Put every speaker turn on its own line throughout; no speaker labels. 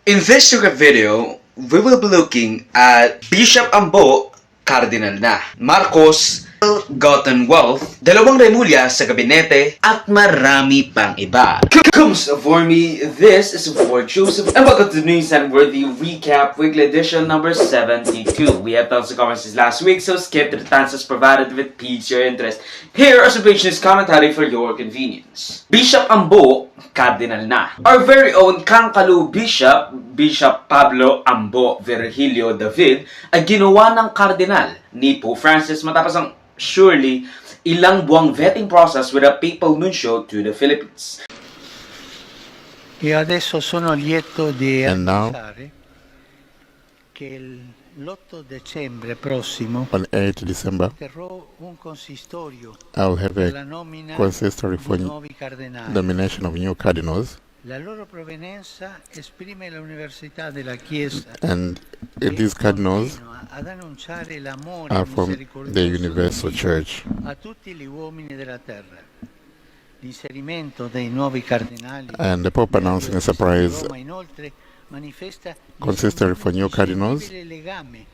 In this video, we will be looking at Bishop Ambo, Cardinal na, Marcos, Gotten Wealth, dalawang Remulla sa gabinete, at marami pang iba. Comes for me, this is for Joseph, and welcome to the News and Worthy Recap, weekly edition number 72. We have tons of comments this last week, so skip to the answers provided with piques your interest. Here are some pages commentary for your convenience. Bishop Ambo, Cardinal na. Our very own Kangkalu Bishop, Bishop Pablo Ambo Virgilio David, ay ginawa ng Cardinal ni Pope Francis matapos ang surely ilang buwang vetting process with a papal nuncio to the Philippines.
E adesso sono lieto di
And now,
annunciare che l'8 dicembre prossimo
on 8 December,
terrò un consistorio
I'll have
per la
a
nomina
consistory
di
for
nuovi cardinali.
nomination of new cardinals,
La loro provenienza esprime l'università della Chiesa
and these cardinals
continua ad annunciare l'amore
are from
misericordioso
the
di
Universal
Dio
Church.
a tutti gli uomini della terra. L'inserimento dei nuovi cardinali
And the Pope announcing a surprise
Roma inoltre manifesta
consistory for new cardinals.
il legame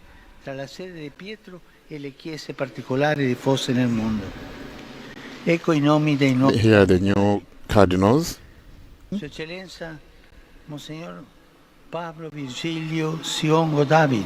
tra la sede di Pietro e le chiese particolari diffuse nel mondo. Ecco i nomi dei nuovi.
Here are the new cardinals.
Sua Eccellenza Monsignor Pablo Virgilio Siongo David,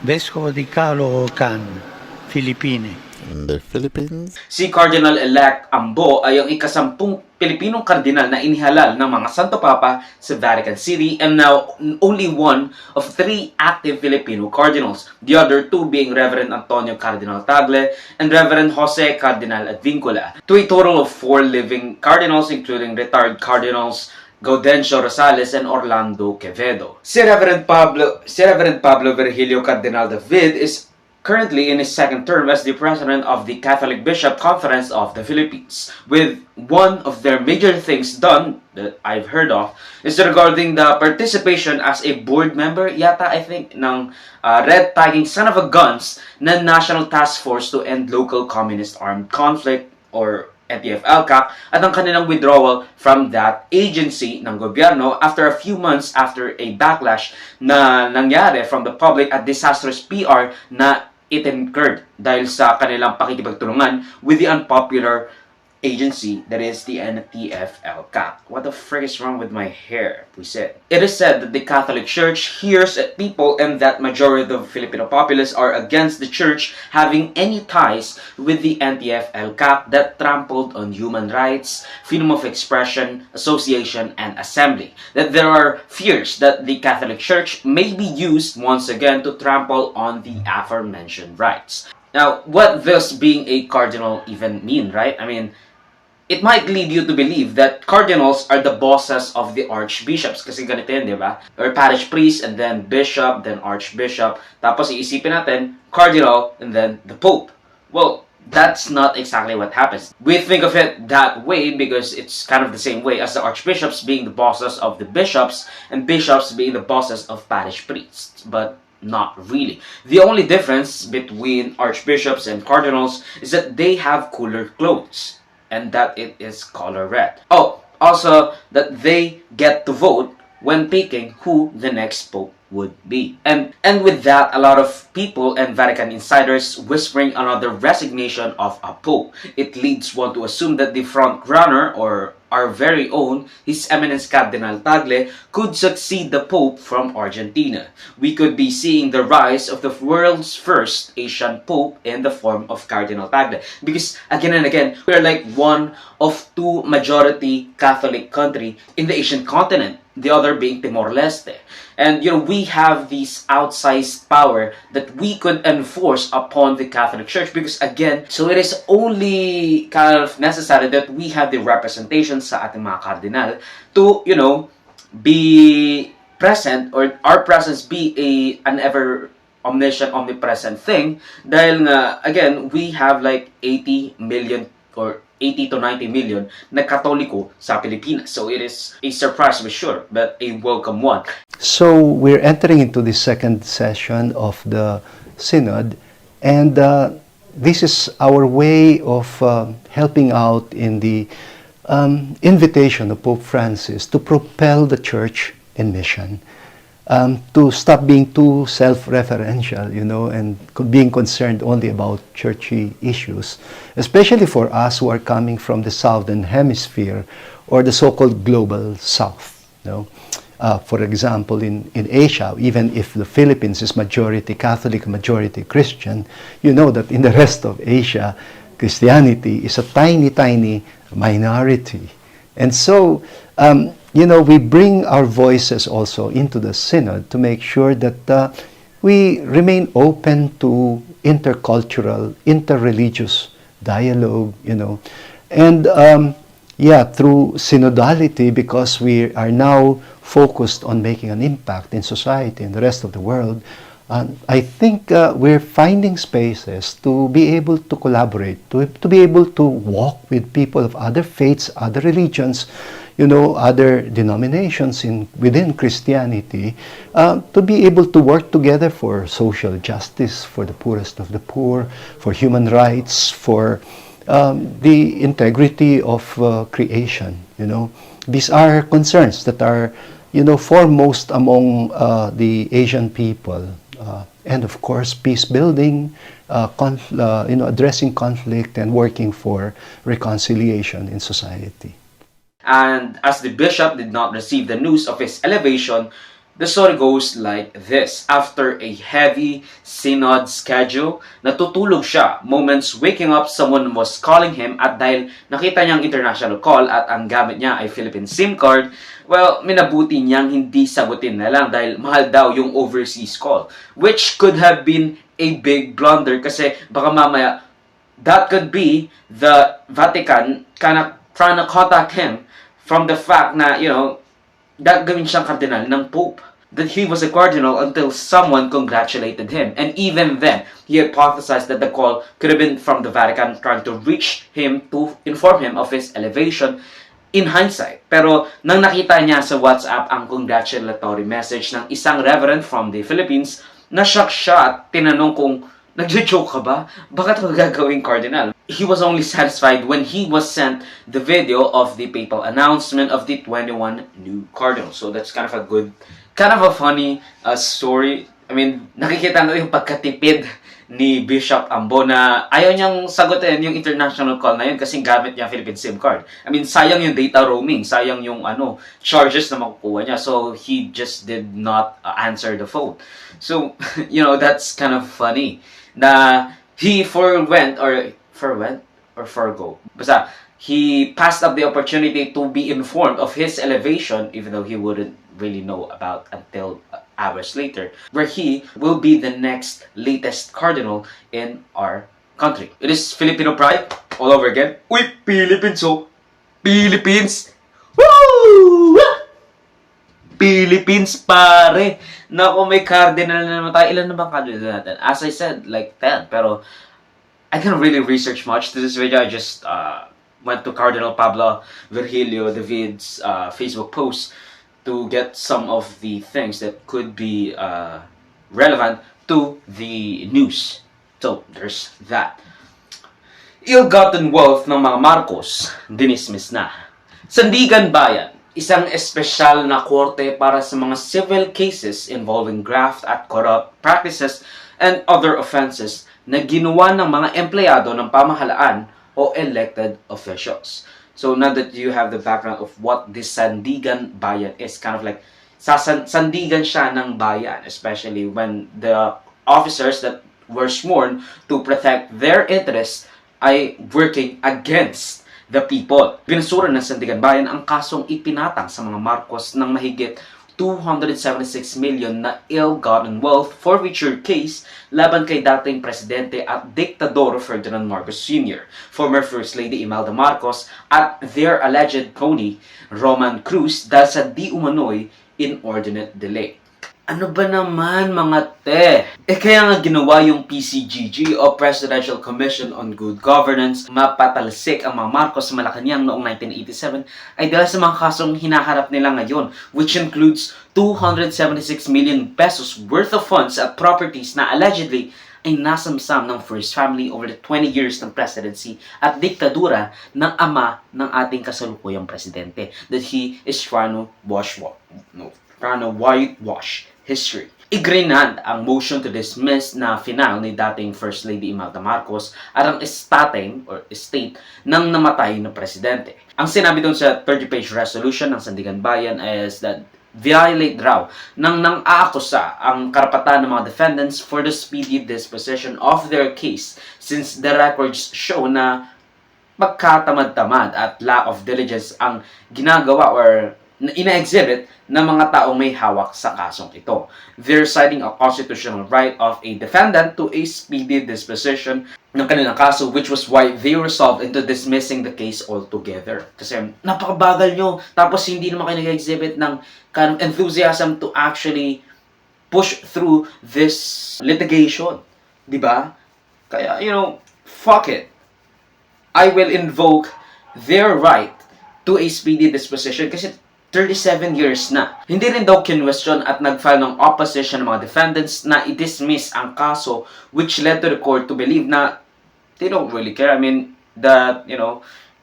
Vescovo di Caloocan, Filippine.
In the Philippines,
Si Cardinal-elect Ambo ay ang ikasampung Pilipinong kardinal na inihalal ng mga Santo Papa sa Vatican City and now only one of 3 active Filipino cardinals, the other 2 being Reverend Antonio Cardinal Tagle and Reverend Jose Cardinal Advincula, to a total of 4 living cardinals including retired cardinals Gaudencio Rosales and Orlando Quevedo. Si Reverend Pablo Virgilio Cardinal David is currently in his 2nd term as the president of the Catholic Bishop Conference of the Philippines, with one of their major things done that I've heard of is regarding the participation as a board member, yata I think, ng red tagging son of a guns na National Task Force to End Local Communist Armed Conflict or NTF-ELCAC at ang kanilang withdrawal from that agency ng gobyerno after a few months after a backlash na nangyari from the public at disastrous PR na it incurred dahil sa kanilang pakikipagtulungan with the unpopular agency that is the NTF-ELCAC. What the frick is wrong with my hair? We said. It is said that the Catholic Church hears at people and that majority of the Filipino populace are against the Church having any ties with the NTF-ELCAC that trampled on human rights, freedom of expression, association, and assembly. That there are fears that the Catholic Church may be used once again to trample on the aforementioned rights. Now, what does being a cardinal even mean, right? I mean, it might lead you to believe that cardinals are the bosses of the archbishops. Kasi ganito yun, di ba? Or parish priest, and then bishop, then archbishop. Tapos iisipin natin, cardinal, and then the pope. Well, that's not exactly what happens. We think of it that way because it's kind of the same way as the archbishops being the bosses of the bishops, and bishops being the bosses of parish priests. But not really. The only difference between archbishops and cardinals is that they have cooler clothes and that it is color red. Oh, also that they get to vote when picking who the next pope would be. And with that, a lot of people and Vatican insiders whispering another resignation of a pope. It leads one to assume that the front runner, or our very own, His Eminence Cardinal Tagle, could succeed the Pope from Argentina. We could be seeing the rise of the world's first Asian Pope in the form of Cardinal Tagle. Because again and again, we are like one of 2 majority Catholic country in the Asian continent, the other being Timor-Leste. And we have this outsized power that we could enforce upon the Catholic Church because again, so it is only kind of necessary that we have the representation sa ating mga cardinal to, be present, or our presence be an ever omniscient, omnipresent thing dahil nga, again, we have like 80 million or 80 to 90 million na Katoliko sa Pilipinas. So it is a surprise for sure, but a welcome one.
So we're entering into the 2nd session of the Synod, and this is our way of helping out in the invitation of Pope Francis to propel the Church and mission. To stop being too self-referential, and being concerned only about churchy issues, especially for us who are coming from the Southern Hemisphere or the so-called global South. For example, in Asia, even if the Philippines is majority Catholic, majority Christian, you know that in the rest of Asia, Christianity is a tiny, tiny minority. And so, we bring our voices also into the Synod to make sure that we remain open to intercultural, interreligious dialogue, and through synodality, because we are now focused on making an impact in society and the rest of the world, I think we're finding spaces to be able to collaborate, to be able to walk with people of other faiths, other religions, other denominations within Christianity, to be able to work together for social justice, for the poorest of the poor, for human rights, for the integrity of creation. These are concerns that are, foremost among the Asian people. And of course, peace building, addressing conflict and working for reconciliation in society.
And as the bishop did not receive the news of his elevation, the story goes like this. After a heavy synod schedule, natutulog siya. Moments waking up, someone was calling him at dahil nakita niyang international call at ang gamit niya ay Philippine SIM card, well, minabuti niyang hindi sagutin na lang dahil mahal daw yung overseas call. Which could have been a big blunder kasi baka mamaya that could be the Vatican kind of trying to contact him from the fact na, that gawin siyang cardinal ng Pope. That he was a cardinal until someone congratulated him. And even then, he hypothesized that the call could have been from the Vatican trying to reach him to inform him of his elevation in hindsight. Pero nang nakita niya sa WhatsApp ang congratulatory message ng isang reverend from the Philippines, na-shock siya at tinanong kung nagjo-joke ka ba? Bakit ka gagawing cardinal? He was only satisfied when he was sent the video of the papal announcement of the 21 new cardinals. So that's kind of a funny story. I mean, nakikita natin yung pagkatipid ni Bishop Ambo na ayaw niyang sagutin yung international call na yun kasi gamit niya Philippine SIM card. I mean, sayang yung data roaming, sayang yung charges na makukuha niya. So he just did not answer the phone. So, that's kind of funny na he Basta, he passed up the opportunity to be informed of his elevation, even though he wouldn't really know about until hours later, where he will be the next latest cardinal in our country. It is Filipino pride all over again. Uy, Philippines, oh! Philippines! Woo! Philippines, pare! Naku, may cardinal na naman tayo. Ilan na bang cardinal natin? As I said, like 10. Pero, I didn't really research much to this video. I just went to Cardinal Pablo Virgilio David's Facebook post to get some of the things that could be relevant to the news. So, there's that. Ill-gotten wealth ng mga Marcos, dinismiss na. Sandigan Bayan, isang espesyal na korte para sa mga civil cases involving graft at corrupt practices and other offenses na ginawa ng mga empleyado ng pamahalaan o elected officials. So now that you have the background of what this Sandigan Bayan is, kind of like sandigan siya ng bayan, especially when the officers that were sworn to protect their interests ay working against the people. Binasura ng Sandigan Bayan ang kasong ipinatang sa mga Marcos ng mahigit 276 million na ill-gotten wealth forfeiture case laban kay dating presidente at diktador Ferdinand Marcos Sr., former First Lady Imelda Marcos, at their alleged crony Roman Cruz dahil sa di umano'y inordinate delay. Ano ba naman mga te? Kaya nga ginawa yung PCGG o Presidential Commission on Good Governance mapatalsik ang mga Marcos sa Malacanang noong 1987 ay dahil sa mga kasong hinaharap nila ngayon, which includes 276 million pesos worth of funds at properties na allegedly ay nasamsam ng First Family over the 20 years ng presidency at diktadura ng ama ng ating kasalukuyang presidente that he is trying to para whitewash history. Igrinad ang motion to dismiss na final ni dating First Lady Imelda Marcos at ang estate ng namatay na presidente. Ang sinabi doon sa 30-page resolution ng Sandigan Bayan is that violate raw nang aakusa ang karapatan ng mga defendants for the speedy disposition of their case since the records show na pagkatamad-tamad at lack of diligence ang ginagawa or ina-exhibit ng mga taong may hawak sa kasong ito. They're citing a constitutional right of a defendant to a speedy disposition ng kanilang kaso, which was why they resolved into dismissing the case altogether. Kasi napakabagal nyo, tapos hindi naman kayo nag-exhibit ng kind of enthusiasm to actually push through this litigation. Diba? Kaya, fuck it. I will invoke their right to a speedy disposition kasi 37 years na. Hindi rin daw kinwestiyon at nag-file ng opposition ng mga defendants na i-dismiss ang kaso, which led to the court to believe na they don't really care. I mean, that,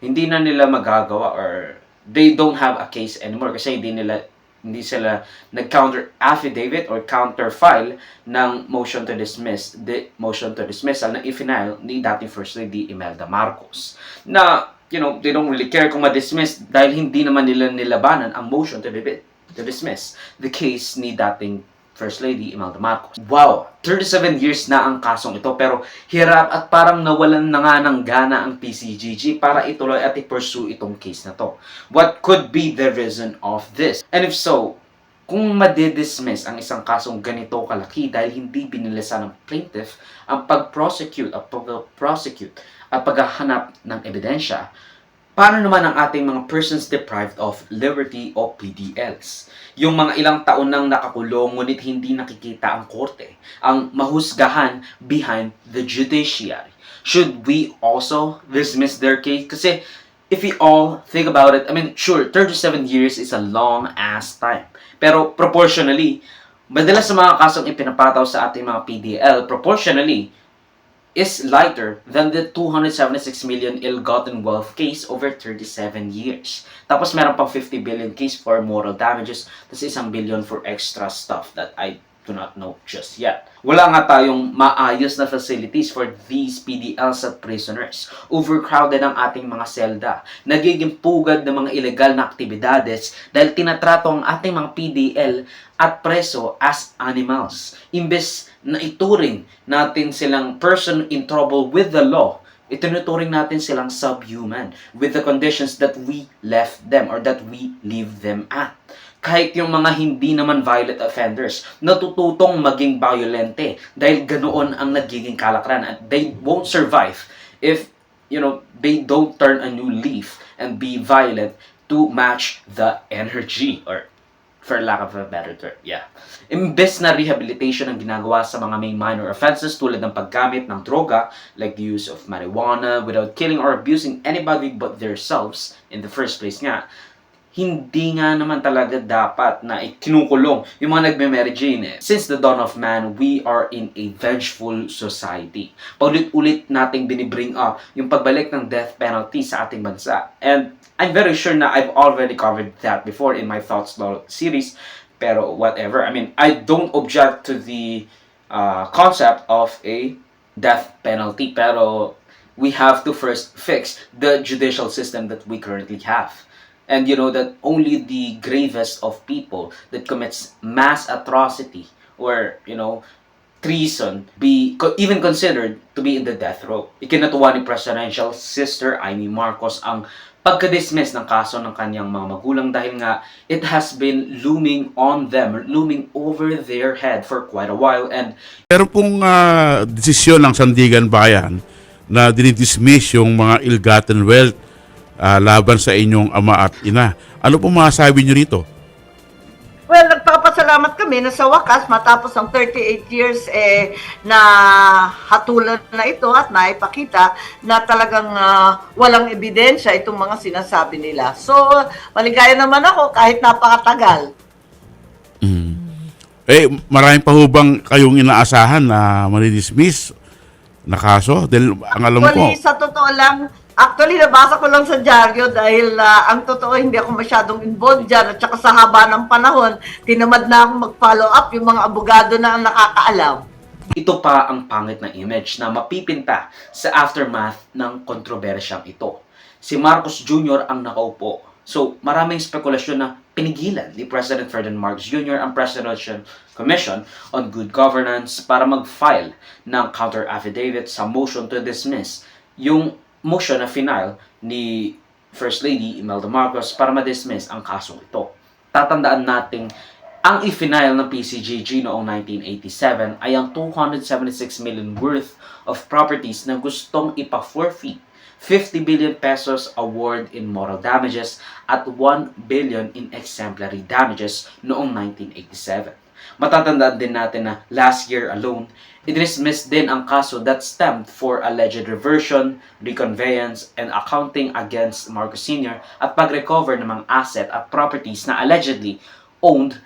hindi na nila magagawa or they don't have a case anymore kasi hindi sila nag-counter affidavit or counter file ng motion to dismiss, the motion to dismissal na i-final ni dating First Lady Imelda Marcos. Na they don't really care kung ma-dismiss dahil hindi naman nila nilabanan ang motion to dismiss the case ni dating First Lady Imelda Marcos. Wow! 37 years na ang kasong ito pero hirap at parang nawalan na nga ng gana ang PCGG para ituloy at i-pursue itong case na to. What could be the reason of this? And if so, kung madidismiss ang isang kasong ganito kalaki dahil hindi binilisan ng plaintiff ang pag-prosecute at paghahanap ng ebidensya, paano naman ang ating mga persons deprived of liberty o PDLs? Yung mga ilang taon nang nakakulong ngunit hindi nakikita ang korte, ang mahusgahan behind the judiciary. Should we also dismiss their case? Kasi if we all think about it, I mean, sure, 37 years is a long-ass time. Pero proportionally, madalas sa mga kasong ipinapataw sa ating mga PDL, proportionally, is lighter than the 276 million ill-gotten wealth case over 37 years. Tapos meron pang 50 billion case for moral damages, tapos 1 billion for extra stuff that I do not know just yet. Wala nga tayong maayos na facilities for these PDLs at prisoners. Overcrowded ang ating mga selda. Nagiging pugad ng mga illegal na aktibidades dahil tinatrato ang ating mga PDL at preso as animals. Imbes na ituring natin silang person in trouble with the law, itinuturing natin silang subhuman with the conditions that we left them or that we leave them at. Kahit yung mga hindi naman violent offenders, natututong maging violente dahil ganoon ang nagiging kalakaran at they won't survive if, they don't turn a new leaf and be violent to match the energy or for lack of a better term, yeah. Imbes na rehabilitation ang ginagawa sa mga may minor offenses tulad ng paggamit ng droga, like the use of marijuana without killing or abusing anybody but themselves in the first place nga, hindi nga naman talaga dapat na kinukulong yung mga nagme-Mary Jane. Since the dawn of man, we are in a vengeful society. Paulit-ulit nating binibring up yung pagbalik ng death penalty sa ating bansa. And I'm very sure na I've already covered that before in my Thoughts Law series. Pero whatever. I mean, I don't object to the concept of a death penalty. Pero we have to first fix the judicial system that we currently have. And that only the gravest of people that commits mass atrocity or, treason be even considered to be in the death row. Ikinatuwa ni Presidential Sister Amy Marcos ang pagka-dismiss ng kaso ng kanyang mga magulang dahil nga it has been looming on them, looming over their head for quite a while. And
meron pong desisyon ng Sandigan Bayan na dinidismiss yung mga ill-gotten wealth laban sa inyong ama at ina. Ano pong masasabi nyo rito?
Well, nagpapasalamat kami na sa wakas, matapos ang 38 years, na hatulan na ito at naipakita na talagang walang ebidensya itong mga sinasabi nila. So, maligaya naman ako kahit napakatagal.
Maraming pa hubang kayong inaasahan na manidismiss na kaso? Dahil ang alam ko...
Sa totoo lang, Actually, nabasa ko lang sa dyaryo dahil ang totoo, hindi ako masyadong involved dyan. At saka sa haba ng panahon, tinamad na akong mag-follow up yung mga abogado na ang nakakaalam.
Ito pa ang pangit na image na mapipinta sa aftermath ng kontrobersyang ito. Si Marcos Jr. ang nakaupo. So, maraming spekulasyon na pinigilan ni President Ferdinand Marcos Jr. ang Presidential Commission on Good Governance para mag-file ng counter-affidavit sa motion to dismiss yung motion na final ni First Lady Imelda Marcos para ma-dismiss ang kasong ito. Tatandaan natin, ang i-final ng PCGG noong 1987 ay ang 276 million worth of properties na gustong ipa-forfeit 50 billion pesos award in moral damages at 1 billion in exemplary damages noong 1987. Matatandaan din natin na last year alone, i-dismiss din ang kaso that stemmed for alleged reversion, reconveyance, and accounting against Marcos Sr. at pag-recover ng mga asset at properties na allegedly owned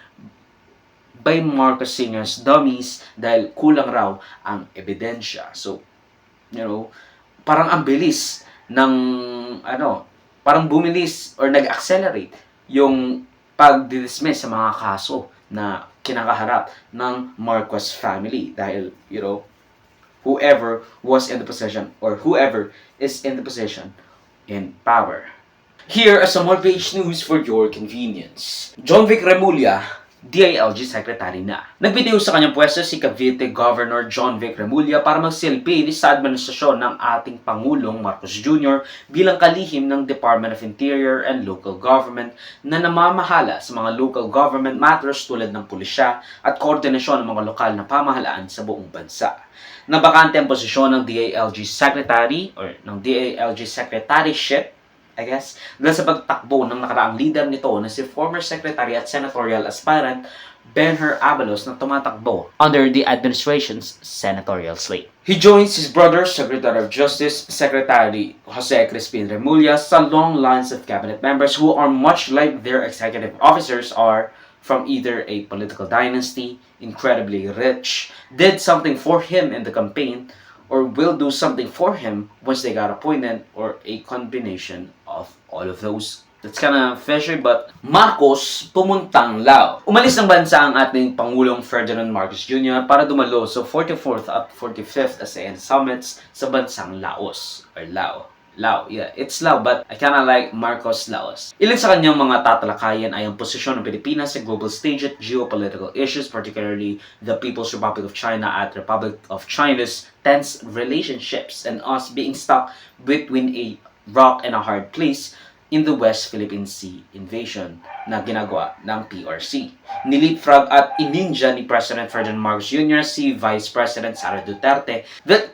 by Marcos Sr.'s dummies dahil kulang raw ang ebidensya. So, parang ang bilis ng, parang bumilis or nag-accelerate yung pag-dismiss sa mga kaso na kinakaharap ng Marcos family dahil, whoever was in the position or whoever is in the position in power. Here are some more page news for your convenience. Jonvic Remulla, DILG Secretary na. Nagbitiw sa kanyang pwesto si Cavite Governor Jonvic Remulla para magsilbi sa administrasyon ng ating Pangulong Marcos Jr. bilang kalihim ng Department of Interior and Local Government na namamahala sa mga local government matters tulad ng pulisya at koordinasyon ng mga lokal na pamahalaan sa buong bansa. Nabakante ang posisyon ng DILG Secretary or ng DILG Secretaryship dahil sa pagtakbo ng nakaraang leader nito na si former Secretary at Senatorial Aspirant Benher Abalos na tumatakbo under the administration's senatorial slate. He joins his brother, Secretary of Justice, Secretary Jose Crispin Remulla, sa long lines of cabinet members who are much like their executive officers are from either a political dynasty, incredibly rich, did something for him in the campaign, or will do something for him once they got appointed, or a combination of all of those. That's kind of fishy, but Marcos pumuntang Laos. Umalis ng bansa ang ating Pangulong Ferdinand Marcos Jr. para dumalo sa 44th at 45th ASEAN Summits sa bansang Laos, or Lao, yeah, it's Lao, but I kinda like Marcos Laos. Ilan sa kanyang mga tatalakayan ay ang posisyon ng Pilipinas sa global stage at geopolitical issues, particularly the People's Republic of China at Republic of China's tense relationships and us being stuck between a rock and a hard place in the West Philippine Sea invasion na ginagawa ng PRC. Nilipfrog at ininja ni President Ferdinand Marcos Jr. si Vice President Sara Duterte that,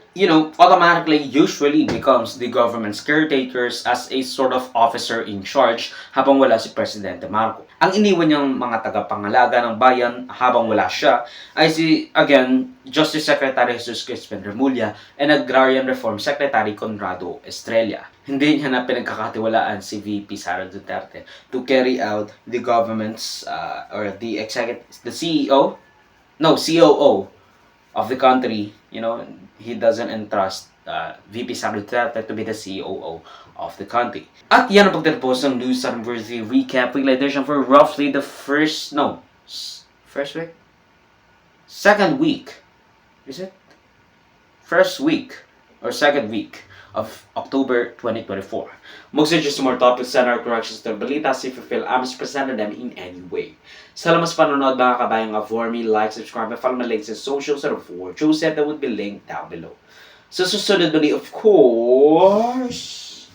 automatically usually becomes the government's caretakers as a sort of officer in charge habang wala si Presidente Marcos. Ang iniwan niyang mga tagapangalaga ng bayan habang wala siya ay si, again, Justice Secretary Jesus Crispin Remulla and Agrarian Reform Secretary Conrado Estrella. Hindi niya na pinagkakatiwalaan si VP Sara Duterte to carry out the government's or the COO of the country. He doesn't entrust VP Sara Duterte to be the COO of the country. At yan ang pagtatapos ng News Worthy Recap Weekly Edition for roughly the second week of October 2024. Mag-suggest more topics, send our corrections to balita if you feel I mispresented them in any way. Salamat sa panonood mga kabayang for me, like, subscribe, and follow my links in socials and for Joseph that would be linked down below. So susunod muli, of course,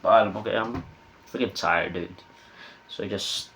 paalam mo kaya I'm freaking tired, dude. So just